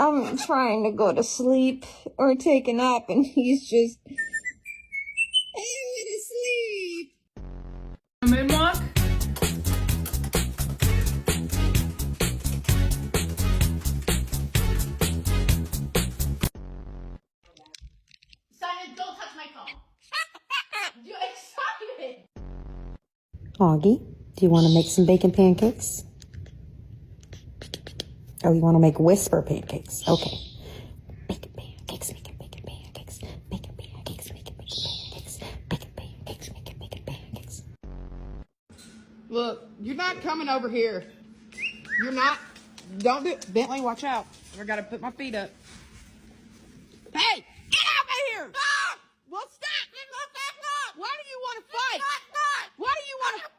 I'm trying to go to sleep or take a nap, and he's just, I want to sleep. Moonwalk? Simon, don't touch my phone. You're excited. Augie, do you want to make some bacon pancakes? Oh, you want to make whisper pancakes? Okay. Bacon pancakes, making bacon pancakes. Bacon pancakes, making bacon pancakes. Bacon pancakes, making bacon pancakes. Look, you're not coming over here. You're not. Don't do it. Bentley, watch out. I gotta put my feet up. Hey, get out of here! Stop! Well, stop! Why do you want to fight? Why do you want to